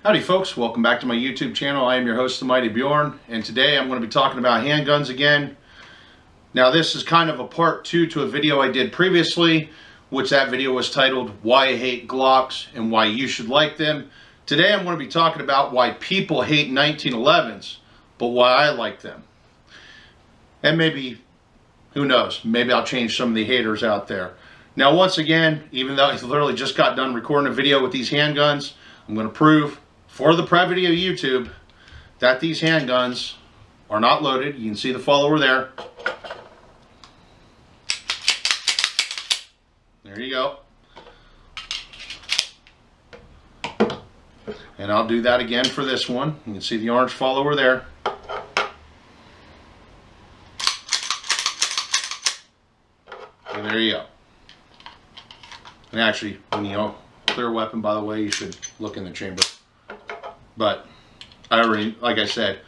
Howdy folks, welcome back to my YouTube channel. I am your host, the Mighty Bjorn, and today I'm going to be talking about handguns again. Now this is kind of a part 2 to a video I did previously, which that video was titled Why I Hate Glocks and Why You Should Like Them. Today I'm going to be talking about why people hate 1911s, but why I like them. And maybe, who knows, maybe I'll change some of the haters out there. Now once again, even though I literally just got done recording a video with these handguns, I'm going to prove for the brevity of YouTube that these handguns are not loaded. You can see the follower there. There you go. And I'll do that again for this one. You can see the orange follower there. And there you go. And actually, when you clear a weapon, by the way, you should look in the chamber. But I already, like I said,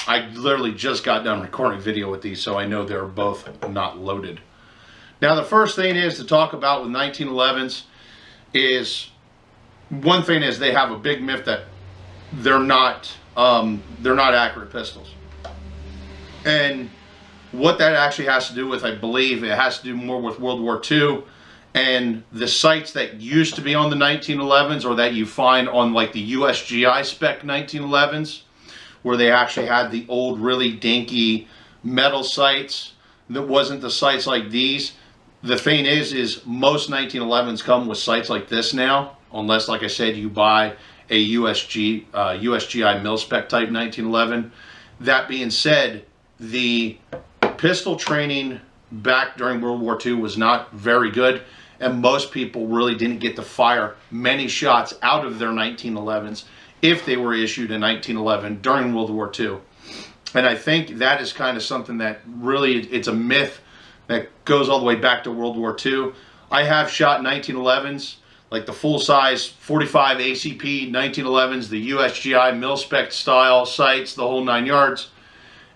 I literally just got done recording a video with these, so I know they're both not loaded. Now the first thing is to talk about with 1911s is, one thing is they have a big myth that they're not accurate pistols. And what that actually has to do with, I believe, it has to do more with World War II. And the sights that used to be on the 1911s, or that you find on like the USGI spec 1911s, where they actually had the old really dinky metal sights that wasn't the sights like these. The thing is most 1911s come with sights like this now, unless, like I said, you buy a USGI mil spec type 1911. That being said, the pistol training back during World War II was not very good. And most people really didn't get to fire many shots out of their 1911s if they were issued in 1911 during World War II. And I think that is kind of something that really, it's a myth that goes all the way back to World War II. I have shot 1911s, like the full-size 45 ACP 1911s, the USGI mil-spec style sights, the whole 9 yards.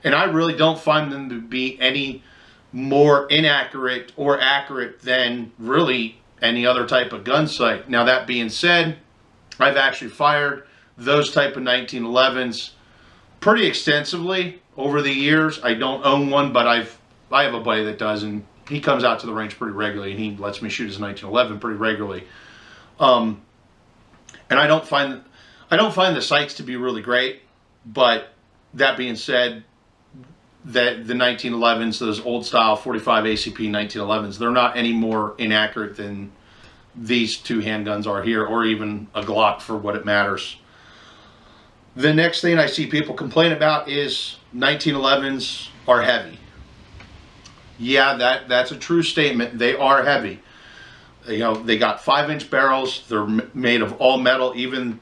And I really don't find them to be any more inaccurate or accurate than really any other type of gun sight. Now that being said, I've actually fired those type of 1911s pretty extensively over the years. I don't own one, but I have a buddy that does, and he comes out to the range pretty regularly, and he lets me shoot his 1911 pretty regularly. And I don't find the sights to be really great, but that being said, that the 1911s, those old style 45 ACP 1911s, they're not any more inaccurate than these two handguns are here, or even a Glock for what it matters. The next thing I see people complain about is 1911s are heavy. Yeah, that's a true statement. They are heavy. You know, they got 5-inch barrels. They're made of all metal. Even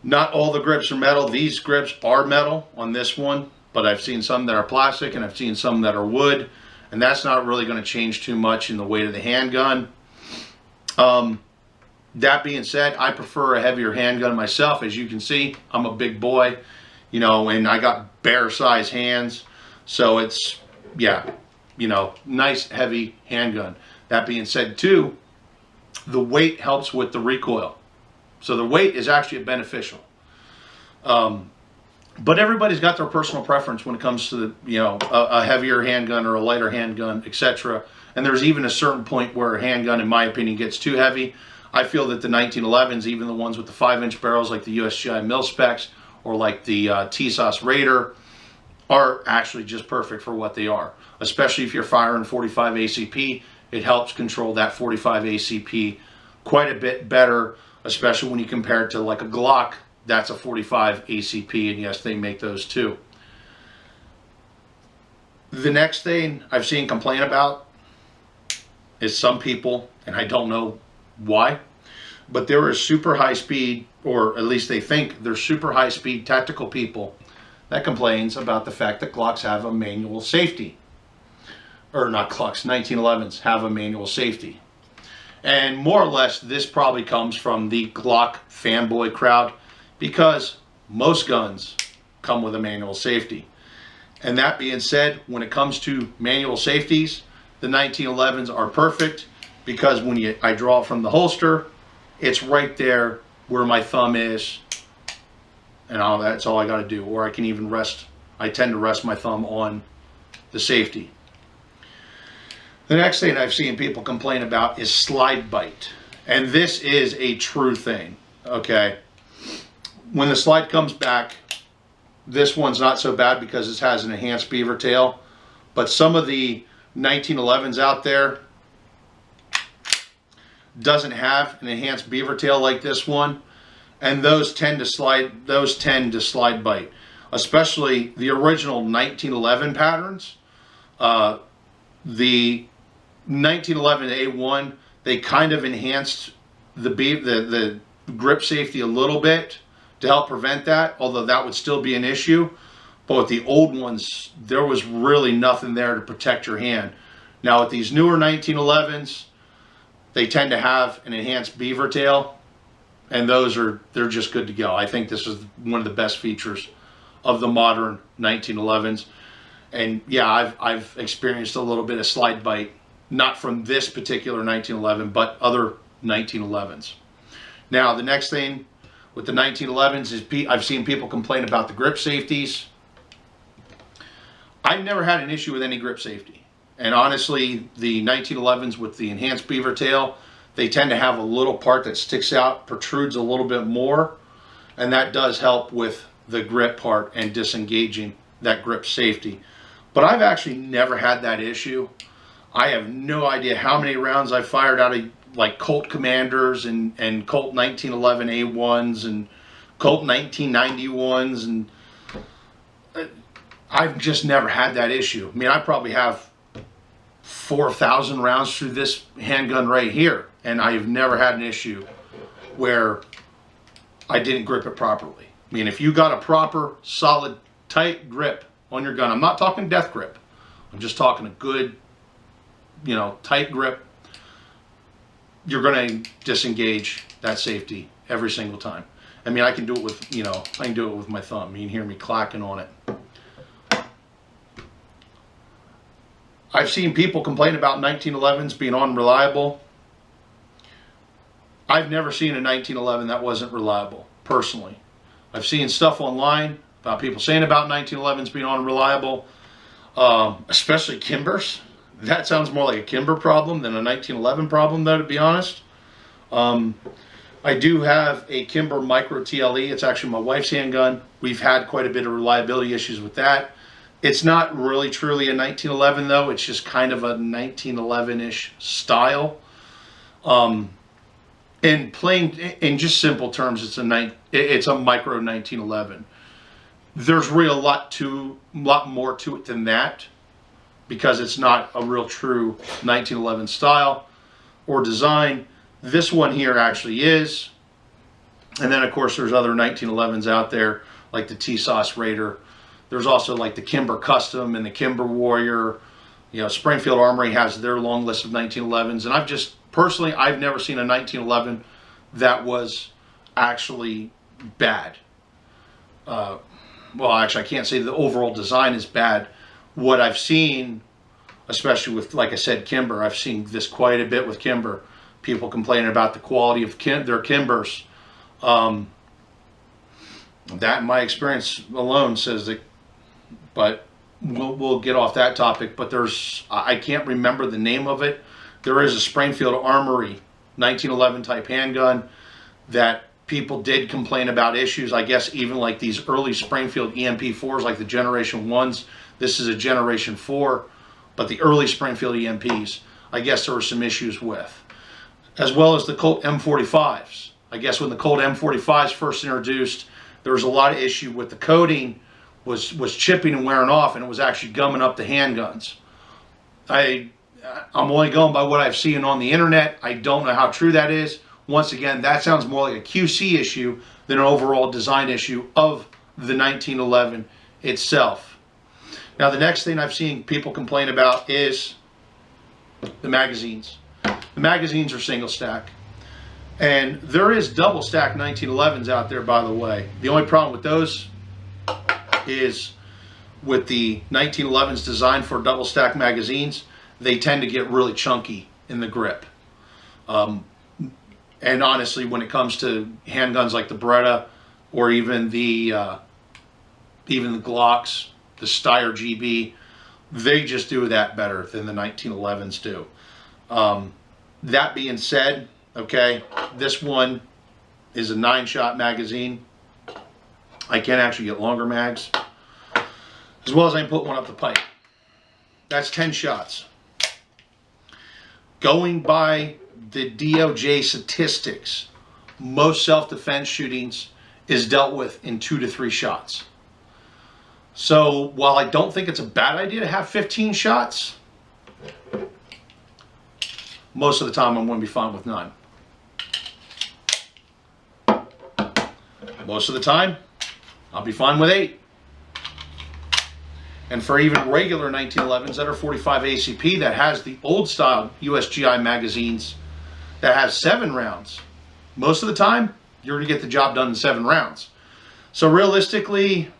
not all the grips are metal. These grips are metal on this one. But I've seen some that are plastic, and I've seen some that are wood, and that's not really going to change too much in the weight of the handgun. That being said, I prefer a heavier handgun myself. As you can see, I'm a big boy, you know, and I got bear size hands, so it's, yeah, you know, nice heavy handgun. That being said too, the weight helps with the recoil, so the weight is actually beneficial. But everybody's got their personal preference when it comes to the, you know, a heavier handgun or a lighter handgun, etc. And there's even a certain point where a handgun, in my opinion, gets too heavy. I feel that the 1911s, even the ones with the 5-inch barrels like the USGI mil specs or like the TSOS Raider, are actually just perfect for what they are. Especially if you're firing 45 ACP, it helps control that 45 ACP quite a bit better, especially when you compare it to like a Glock. That's a 45 ACP, and yes, they make those too. The next thing I've seen complain about is some people, and I don't know why, but there are super high speed, or at least they think they're super high speed tactical people that complains about the fact that Glocks have a manual safety. Or not Glocks, 1911s have a manual safety. And more or less this probably comes from the Glock fanboy crowd, because most guns come with a manual safety. And that being said, when it comes to manual safeties, the 1911s are perfect, because when I draw it from the holster, it's right there where my thumb is, and that's all I got to do. Or I can even rest, I tend to rest my thumb on the safety. The next thing I've seen people complain about is slide bite. And this is a true thing, okay? When the slide comes back, this one's not so bad because it has an enhanced beaver tail. But some of the 1911s out there doesn't have an enhanced beaver tail like this one. And those tend to slide bite. Especially the original 1911 patterns. The 1911 A1, they kind of enhanced the grip safety a little bit to help prevent that, although that would still be an issue. But with the old ones, there was really nothing there to protect your hand. Now with these newer 1911s, they tend to have an enhanced beaver tail, and they're just good to go. I think this is one of the best features of the modern 1911s. And yeah, I've experienced a little bit of slide bite, not from this particular 1911, but other 1911s. Now, the next thing with the 1911s is I've seen people complain about the grip safeties. I've never had an issue with any grip safety. And honestly, the 1911s with the enhanced beaver tail, they tend to have a little part that sticks out, protrudes a little bit more, and that does help with the grip part and disengaging that grip safety. But I've actually never had that issue. I have no idea how many rounds I fired out of like Colt Commanders and Colt 1911 A1s and Colt 1991s, and I've just never had that issue. I mean, I probably have 4,000 rounds through this handgun right here, and I've never had an issue where I didn't grip it properly. I mean, if you got a proper, solid, tight grip on your gun, I'm not talking death grip, I'm just talking a good, tight grip, you're going to disengage that safety every single time. I mean, I can do it with, I can do it with my thumb. You can hear me clacking on it. I've seen people complain about 1911s being unreliable. I've never seen a 1911 that wasn't reliable, personally. I've seen stuff online about people saying about 1911s being unreliable, especially Kimbers. That sounds more like a Kimber problem than a 1911 problem, though, to be honest. I do have a Kimber Micro TLE. It's actually my wife's handgun. We've had quite a bit of reliability issues with that. It's not really truly a 1911, though. It's just kind of a 1911-ish style. In just simple terms, it's a micro 1911. There's really a lot more to it than that, because it's not a real true 1911 style or design. This one here actually is. And then of course there's other 1911s out there like the TSOS Raider. There's also like the Kimber Custom and the Kimber Warrior. Springfield Armory has their long list of 1911s, and I've never seen a 1911 that was actually bad. Well, actually, I can't say the overall design is bad. What I've seen, especially with, like I said, Kimber, I've seen this quite a bit with Kimber. People complaining about the quality of their Kimbers. That, in my experience alone, says that. But we'll get off that topic. But I can't remember the name of it. There is a Springfield Armory 1911 type handgun that people did complain about issues. I guess even like these early Springfield EMP4s, like the Generation 1s. This is a Generation 4, but the early Springfield EMPs, I guess there were some issues with. As well as the Colt M45s. I guess when the Colt M45s first introduced, there was a lot of issue with the coating was chipping and wearing off, and it was actually gumming up the handguns. I'm only going by what I've seen on the internet. I don't know how true that is. Once again, that sounds more like a QC issue than an overall design issue of the 1911 itself. Now, the next thing I've seen people complain about is the magazines. The magazines are single stack. And there is double stack 1911s out there, by the way. The only problem with those is with the 1911s designed for double stack magazines, they tend to get really chunky in the grip. And honestly, when it comes to handguns like the Beretta, or even the Glocks, the Steyr GB, they just do that better than the 1911s do. That being said, okay, this one is a 9-shot magazine. I can actually get longer mags, as well as I can put one up the pipe. That's 10 shots. Going by the DOJ statistics, most self-defense shootings is dealt with in 2 to 3 shots. So while I don't think it's a bad idea to have 15 shots, most of the time I'm going to be fine with 9. Most of the time, I'll be fine with 8. And for even regular 1911s that are 45 ACP that has the old style USGI magazines that have 7 rounds, most of the time, you're going to get the job done in 7 rounds. So realistically,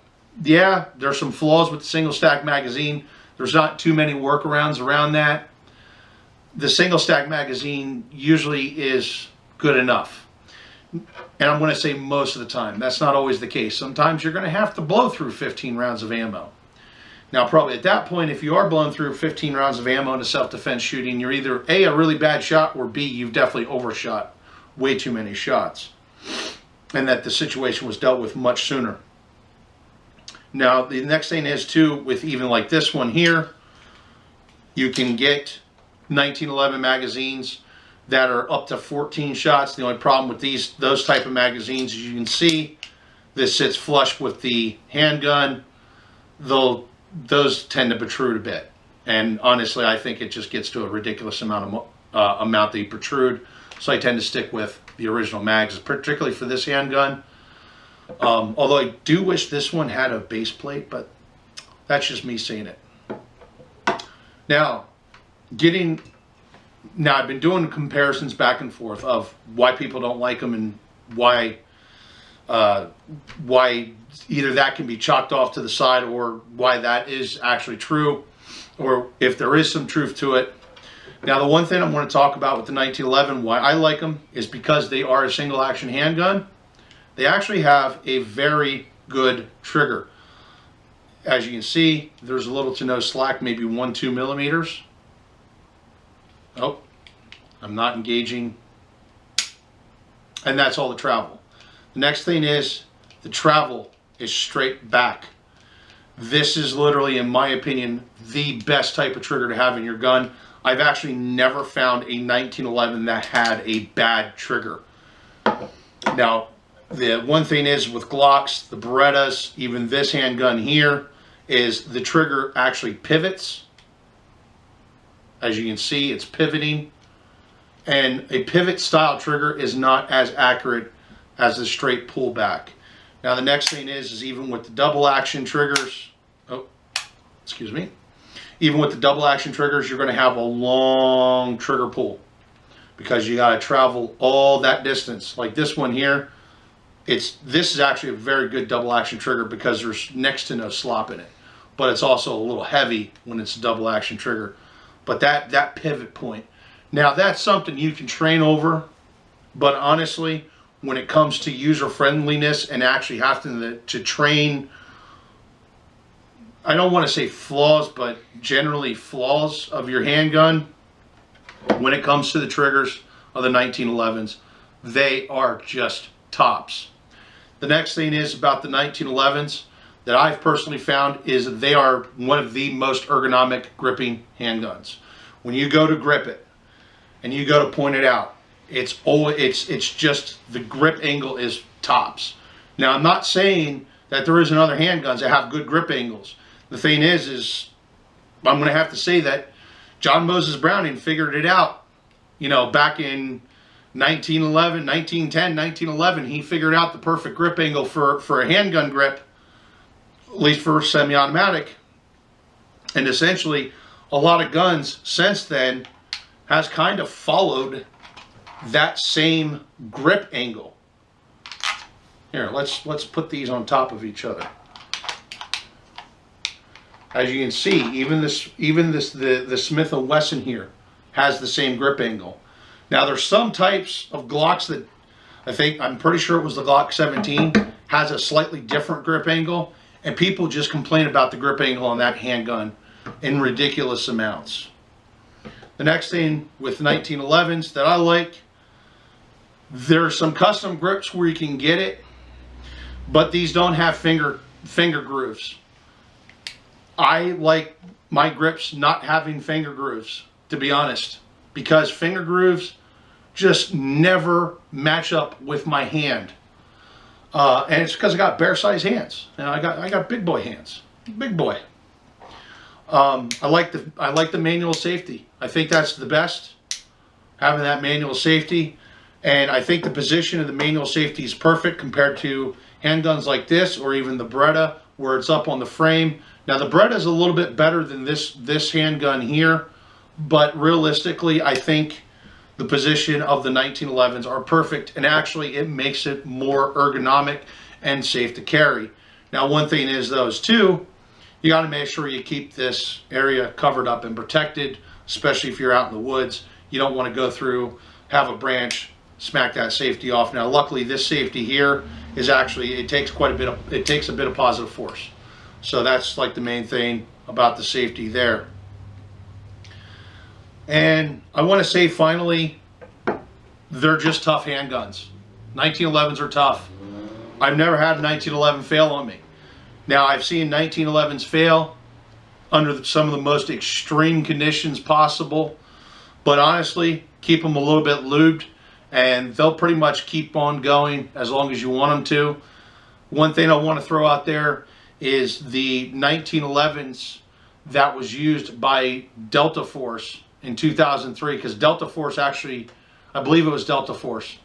yeah, there's some flaws with the single stack magazine. There's not too many workarounds around that. The single stack magazine usually is good enough. And I'm going to say most of the time. That's not always the case. Sometimes you're going to have to blow through 15 rounds of ammo. Now, probably at that point, if you are blowing through 15 rounds of ammo in a self-defense shooting, you're either A, a really bad shot, or B, you've definitely overshot way too many shots. And that the situation was dealt with much sooner. Now, the next thing is, too, with even like this one here, you can get 1911 magazines that are up to 14 shots. The only problem with those type of magazines, as you can see, this sits flush with the handgun. Those tend to protrude a bit. And honestly, I think it just gets to a ridiculous amount they protrude. So I tend to stick with the original mags, particularly for this handgun. Although I do wish this one had a base plate, but that's just me saying it. Now, I've been doing comparisons back and forth of why people don't like them and why either that can be chalked off to the side or why that is actually true, or if there is some truth to it. Now, the one thing I want to talk about with the 1911, why I like them, is because they are a single action handgun. They actually have a very good trigger. As you can see, there's a little to no slack, maybe 1-2 millimeters. Oh, I'm not engaging. And that's all the travel. The next thing is the travel is straight back. This is literally, in my opinion, the best type of trigger to have in your gun. I've actually never found a 1911 that had a bad trigger. Now, the one thing is with Glocks, the Berettas, even this handgun here, is the trigger actually pivots. As you can see, it's pivoting. And a pivot style trigger is not as accurate as a straight pullback. Now the next thing is even with the double action triggers, even with the double action triggers, you're going to have a long trigger pull because you got to travel all that distance. Like this one here, this is actually a very good double action trigger because there's next to no slop in it, but it's also a little heavy when it's a double action trigger. But that pivot point, now that's something you can train over, but honestly, when it comes to user friendliness and actually having to train, I don't want to say flaws, but generally flaws of your handgun, when it comes to the triggers of the 1911s, they are just tops. The next thing is about the 1911s that I've personally found is they are one of the most ergonomic gripping handguns. When you go to grip it and you go to point it out, it's just the grip angle is tops. Now, I'm not saying that there isn't other handguns that have good grip angles. The thing is I'm going to have to say that John Moses Browning figured it out, back in 1910, 1911, he figured out the perfect grip angle for a handgun grip, at least for semi-automatic. And essentially, a lot of guns since then has kind of followed that same grip angle. Here, let's put these on top of each other. As you can see, even the Smith & Wesson here has the same grip angle. Now there's some types of Glocks that I'm pretty sure it was the Glock 17, has a slightly different grip angle, and people just complain about the grip angle on that handgun in ridiculous amounts. The next thing with 1911s that I like, there's some custom grips where you can get it, but these don't have finger grooves. I like my grips not having finger grooves, to be honest, because finger grooves just never match up with my hand. And it's because I got bear size hands, and I got big boy hands, big boy. I like the manual safety. I think that's the best, having that manual safety, and I think the position of the manual safety is perfect compared to handguns like this or even the Beretta, where it's up on the frame. Now the Beretta is a little bit better than this handgun here, but realistically, I think the position of the 1911s are perfect, and actually it makes it more ergonomic and safe to carry. Now one thing is those too, you got to make sure you keep this area covered up and protected, especially if you're out in the woods. You don't want to go through, have a branch, smack that safety off. Now luckily this safety here is actually, it takes a bit of positive force. So that's like the main thing about the safety there. And I want to say finally, they're just tough handguns. 1911s are tough. I've never had a 1911 fail on me. Now I've seen 1911s fail under some of the most extreme conditions possible, but honestly, keep them a little bit lubed and they'll pretty much keep on going as long as you want them to. One thing I want to throw out there is the 1911s that was used by Delta Force in 2003, because Delta Force actually, I believe it was Delta Force,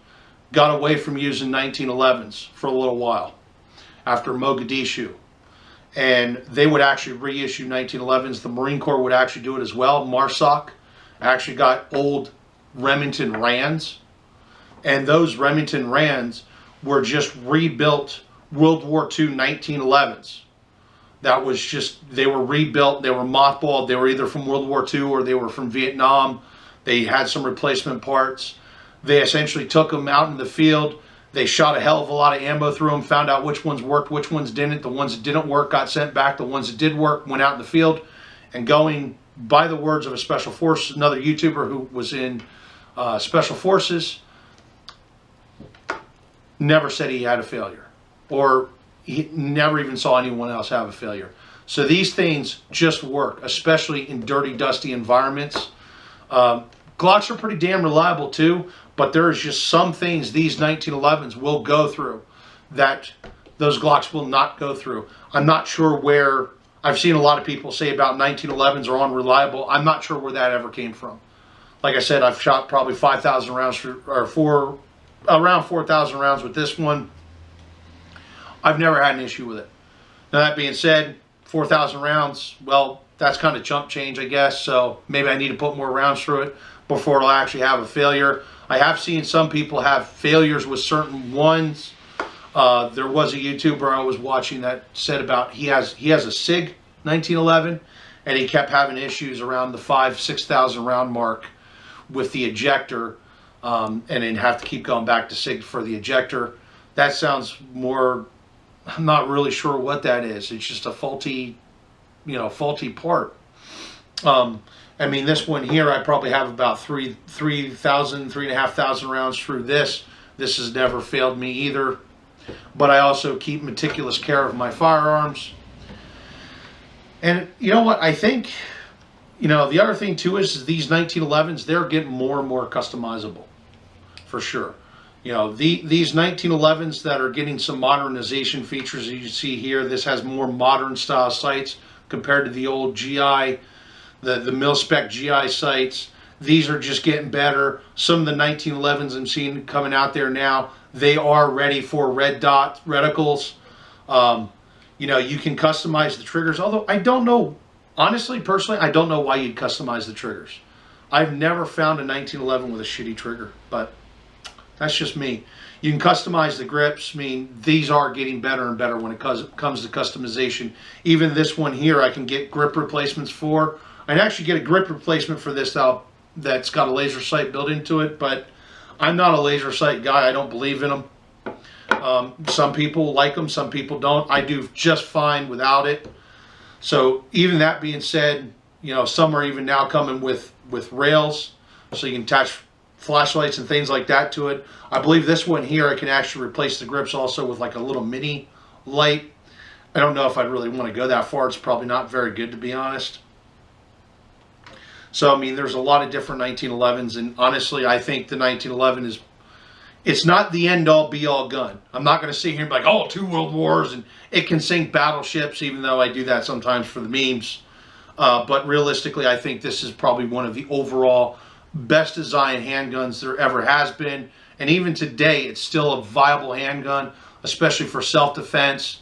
got away from using 1911s for a little while after Mogadishu. And they would actually reissue 1911s. The Marine Corps would actually do it as well. MARSOC actually got old Remington Rands, and those Remington Rands were just rebuilt World War II 1911s. That was just, they were rebuilt, they were mothballed, they were either from World War II or they were from Vietnam. They had some replacement parts. They essentially took them out in the field. They shot a hell of a lot of ammo through them, found out which ones worked, which ones didn't. The ones that didn't work got sent back. The ones that did work went out in the field. And going by the words of a Special Force, another YouTuber who was in Special Forces, never said he had a failure, or he never even saw anyone else have a failure. So these things just work, especially in dirty, dusty environments. Glocks are pretty damn reliable too, but there's just some things these 1911s will go through that those Glocks will not go through. I'm not sure where, I've seen a lot of people say about 1911s are unreliable. I'm not sure where that ever came from. Like I said, I've shot probably 5,000 rounds, around 4,000 rounds with this one. I've never had an issue with it. Now that being said, 4,000 rounds, well, that's kind of chump change, I guess. So maybe I need to put more rounds through it before it'll actually have a failure. I have seen some people have failures with certain ones. There was a YouTuber I was watching that said about he has a SIG 1911, and he kept having issues around the 5,000-6,000 round mark with the ejector, and then have to keep going back to SIG for the ejector. That sounds more, I'm not really sure what that is. It's just a faulty, faulty part. I mean, this one here, I probably have about 3,500 rounds through this. This has never failed me either. But I also keep meticulous care of my firearms. And you know what? I think, the other thing too is these 1911s, they're getting more and more customizable, for sure. These 1911s that are getting some modernization features, as you see here, this has more modern style sights compared to the old GI, the mil-spec GI sights. These are just getting better. Some of the 1911s I'm seeing coming out there now, they are ready for red dot reticles. You can customize the triggers, although I don't know, honestly, personally, I don't know why you'd customize the triggers. I've never found a 1911 with a shitty trigger, but that's just me. You can customize the grips. I mean, these are getting better and better when it comes to customization. Even this one here, I can get grip replacements for. I can actually get a grip replacement for this that's got a laser sight built into it, but I'm not a laser sight guy. I don't believe in them. Some people like them, some people don't. I do just fine without it. So even that being said, you know, some are even now coming with rails, so you can attach flashlights and things like that to it. I believe this one here, I can actually replace the grips also with like a little mini light. I don't know if I'd really want to go that far. It's probably not very good, to be honest. So, I mean, there's a lot of different 1911s, and honestly, I think the 1911 is, it's not the end-all, be-all gun. I'm not going to sit here and be like, oh, 2 world wars, and it can sink battleships, even though I do that sometimes for the memes. But realistically, I think this is probably one of the overall best designed handguns there ever has been. And even today, it's still a viable handgun, especially for self-defense.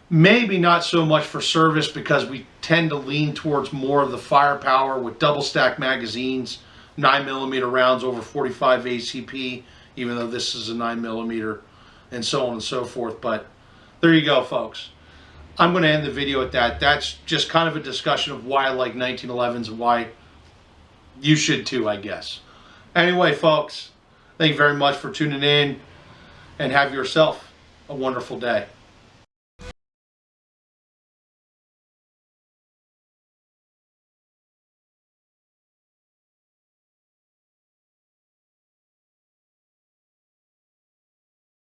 Maybe not so much for service, because we tend to lean towards more of the firepower with double stack magazines, 9mm rounds over 45 ACP, even though this is a 9mm, and so on and so forth. But there you go, folks. I'm going to end the video at that. That's just kind of a discussion of why I like 1911s and why you should too, I guess. Anyway, folks, thank you very much for tuning in, and have yourself a wonderful day.